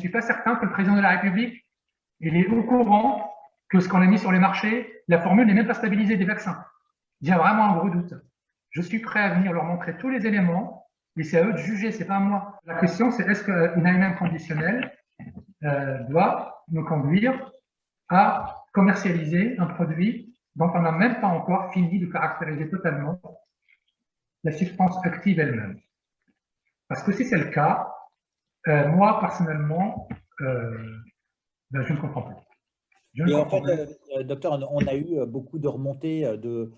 suis pas certain que le président de la République, il est au courant que ce qu'on a mis sur les marchés, la formule n'est même pas stabilisée des vaccins. Il y a vraiment un gros doute. Je suis prêt à venir leur montrer tous les éléments, et c'est à eux de juger, c'est pas à moi. La question, c'est est-ce qu'une AMM conditionnelle doit nous conduire à commercialiser un produit dont on n'a même pas encore fini de caractériser totalement la substance active elle-même. Parce que si c'est le cas, moi, personnellement, je ne comprends plus. Et en fait, docteur, on a eu beaucoup de remontées de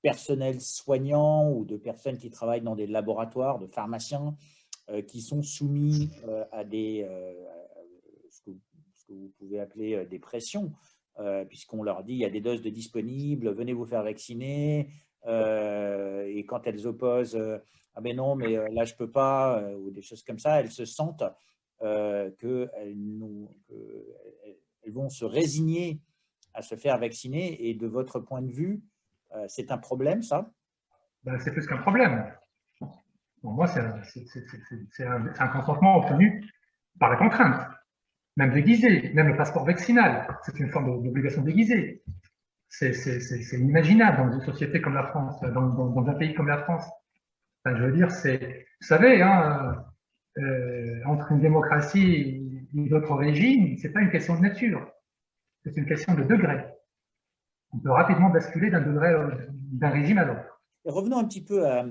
personnel soignant ou de personnes qui travaillent dans des laboratoires, de pharmaciens, qui sont soumis à ce que vous pouvez appeler des pressions, puisqu'on leur dit il y a des doses de disponibles, venez vous faire vacciner, et quand elles opposent ah ben non, mais là je peux pas, ou des choses comme ça, elles se sentent qu'elles vont se résigner à se faire vacciner. Et de votre point de vue, c'est un problème, ça? Ben, c'est plus qu'un problème. Pour moi, c'est un consentement obtenu par la contrainte, même déguisé, même le passeport vaccinal, c'est une forme d'obligation déguisée. C'est inimaginable dans une société comme la France, dans un pays comme la France. Enfin, je veux dire, vous savez, hein, entre une démocratie et d'autres régimes, c'est pas une question de nature, c'est une question de degré. On peut rapidement basculer d'un régime à l'autre. Revenons un petit peu à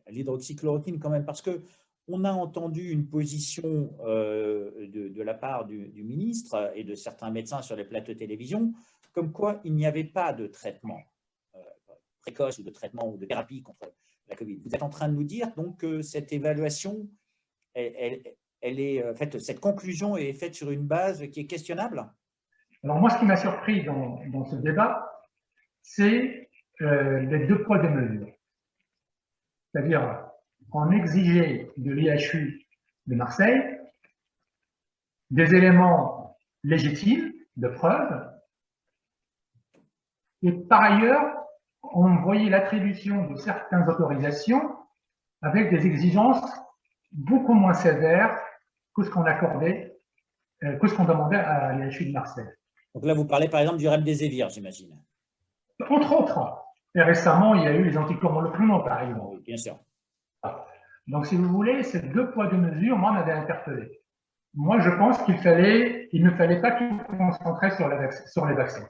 l'hydroxychloroquine quand même, parce qu'on a entendu une position de la part du ministre et de certains médecins sur les plateaux de télévision, comme quoi il n'y avait pas de traitement précoce ou de traitement ou de thérapie contre la Covid. Vous êtes en train de nous dire donc que cette évaluation, elle est, en fait, cette conclusion est faite sur une base qui est questionnable? Alors moi, ce qui m'a surpris dans ce débat, c'est les deux poids, deux mesures. C'est-à-dire, on exigeait de l'IHU de Marseille des éléments légitimes, de preuve, et par ailleurs, on voyait l'attribution de certaines autorisations avec des exigences beaucoup moins sévères que ce qu'on accordait, que ce qu'on demandait à l'IHU de Marseille. Donc là, vous parlez par exemple du remdesivir, j'imagine. Entre autres. Et récemment, il y a eu les anticorps monoclonaux, par exemple. Oui, bien sûr. Donc, si vous voulez, ces deux poids, deux mesures, moi, m'avaient interpellé. Moi, je pense qu'il ne fallait pas tout concentrer sur les vaccins.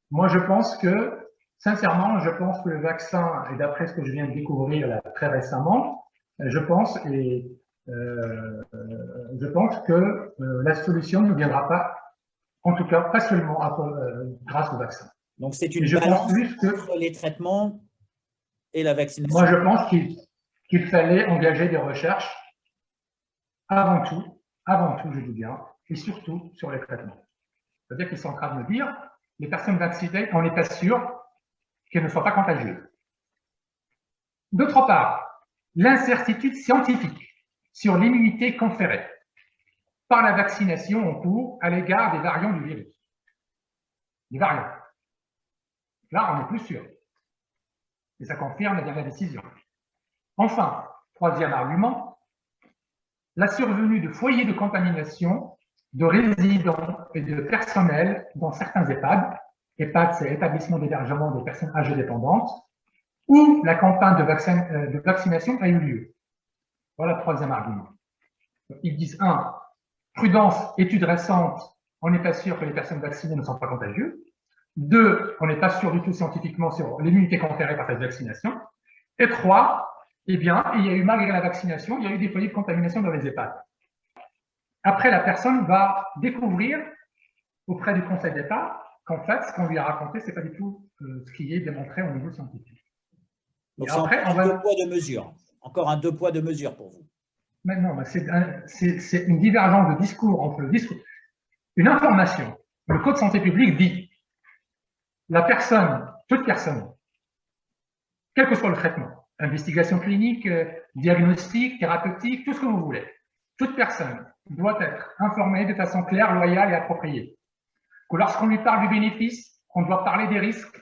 Moi, je pense que, sincèrement, je pense que le vaccin, et d'après ce que je viens de découvrir là, très récemment, je pense que la solution ne viendra pas, en tout cas, pas seulement grâce au vaccin. Donc, c'est une balance entre les traitements et la vaccination. Moi, je pense qu'il fallait engager des recherches avant tout, je dis bien, et surtout sur les traitements. C'est-à-dire qu'ils sont en train de me dire, les personnes vaccinées, on n'est pas sûr qu'elles ne soient pas contagieuses. D'autre part, l'incertitude scientifique sur l'immunité conférée par la vaccination en cours à l'égard des variants du virus. Les variants. Là, on n'est plus sûr. Et ça confirme la dernière décision. Enfin, troisième argument, la survenue de foyers de contamination de résidents et de personnel dans certains EHPAD, c'est établissements d'hébergement des personnes âgées dépendantes, où la campagne de vaccination a eu lieu. Voilà le troisième argument. Ils disent 1, prudence, études récentes, on n'est pas sûr que les personnes vaccinées ne sont pas contagieuses. 2, on n'est pas sûr du tout scientifiquement sur l'immunité conférée par cette vaccination. Et 3, eh bien, il y a eu, malgré la vaccination, il y a eu des foyers de contamination dans les EHPAD. Après, la personne va découvrir auprès du conseil d'État qu'en fait, ce qu'on lui a raconté, ce n'est pas du tout ce qui est démontré au niveau scientifique. Donc, c'est encore un deux poids, deux mesures. Encore un deux poids, deux mesures pour vous. Mais non, c'est une divergence de discours entre le discours. Une information. Le Code de santé publique dit la personne, toute personne, quel que soit le traitement, investigation clinique, diagnostic, thérapeutique, tout ce que vous voulez, toute personne doit être informée de façon claire, loyale et appropriée. Que lorsqu'on lui parle du bénéfice, on doit parler des risques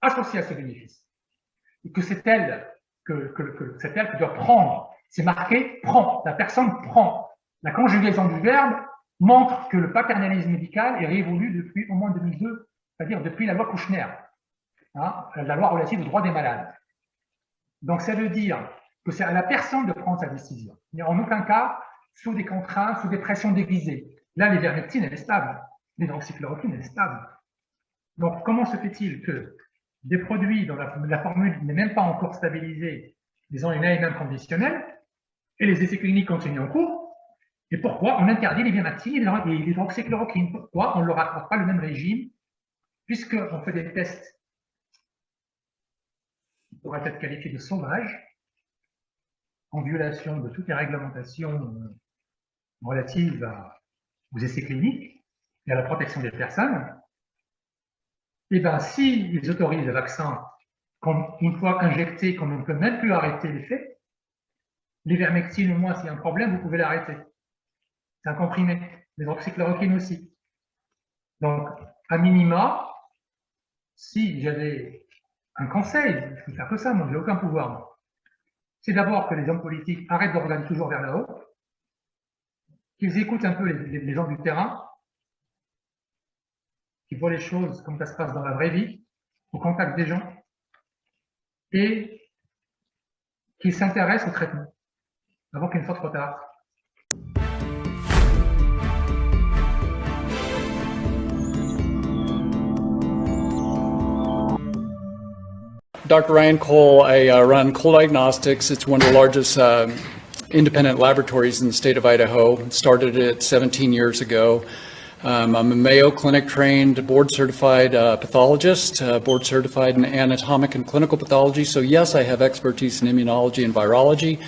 associés à ce bénéfice. Et que c'est elle qui doit prendre. C'est marqué « prend ». La personne prend. La conjugaison du verbe montre que le paternalisme médical est révolu depuis au moins 2002, c'est-à-dire depuis la loi Kouchner, hein, la loi relative aux droits des malades. Donc, ça veut dire que c'est à la personne de prendre sa décision. Mais en aucun cas sous des contraintes, sous des pressions déguisées. Là, l'ivermectine, elle est stable. L'hydroxychloroquine, elle est stable. Donc, comment se fait-il que des produits dont la formule n'est même pas encore stabilisée, ils ont une AMM conditionnelle, et les essais cliniques continuent en cours, et pourquoi on interdit l'ivermectine et l'hydroxychloroquine? Pourquoi on ne leur accorde pas le même régime, puisqu'on fait des tests qui pourraient être qualifiés de sauvages, en violation de toutes les réglementations relatives aux essais cliniques et à la protection des personnes. Et bien, s'ils autorisent le vaccin, une fois injecté, qu'on ne peut même plus arrêter l'effet, l'ivermectine, au moins, s'il y a un problème, vous pouvez l'arrêter. C'est un comprimé. L'hydroxychloroquine aussi. Donc, à minima, si j'avais un conseil, je peux faire que ça, moi, je n'ai aucun pouvoir. C'est d'abord que les hommes politiques arrêtent de regarder toujours vers là-haut, qu'ils écoutent un peu les gens du terrain, qui voient les choses comme ça se passe dans la vraie vie, au contact des gens, et qui s'intéressent au traitement, avant qu'il ne soit trop tard. Dr. Ryan Cole, I run Cole Diagnostics. It's one of the largest independent laboratories in the state of Idaho. Started it 17 years ago. I'm a Mayo Clinic trained, board certified pathologist, board certified in anatomic and clinical pathology. So yes, I have expertise in immunology and virology.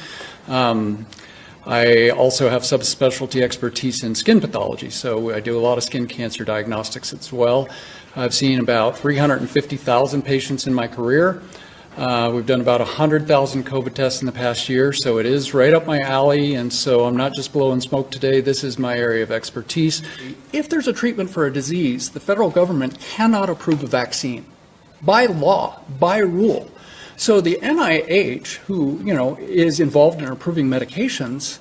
I also have subspecialty expertise in skin pathology. So I do a lot of skin cancer diagnostics as well. I've seen about 350,000 patients in my career. We've done about 100,000 COVID tests in the past year, so it is right up my alley, and so I'm not just blowing smoke today. This is my area of expertise. If there's a treatment for a disease, the federal government cannot approve a vaccine by law, by rule. So the NIH, who is involved in approving medications,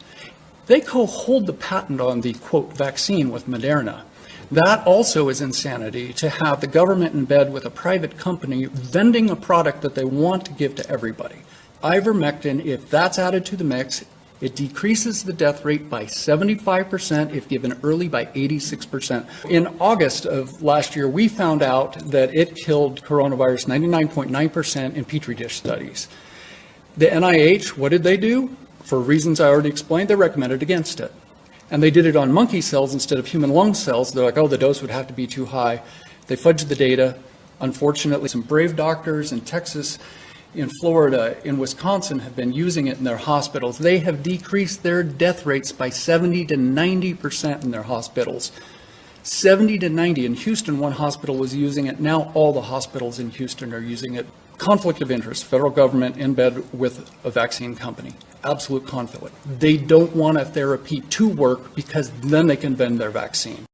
they co-hold the patent on the, quote, vaccine with Moderna. That also is insanity, to have the government in bed with a private company vending a product that they want to give to everybody. Ivermectin, if that's added to the mix, it decreases the death rate by 75%, if given early by 86%. In August of last year, we found out that it killed coronavirus 99.9% in Petri dish studies. The NIH, what did they do? For reasons I already explained, they recommended against it. And they did it on monkey cells instead of human lung cells. They're like, oh, the dose would have to be too high. They fudged the data. Unfortunately, some brave doctors in Texas, in Florida, in Wisconsin have been using it in their hospitals. They have decreased their death rates by 70 to 90% in their hospitals. 70 to 90. In Houston, one hospital was using it. Now all the hospitals in Houston are using it. Conflict of interest, federal government in bed with a vaccine company. Absolute conflict. They don't want a therapy to work because then they can vend their vaccine.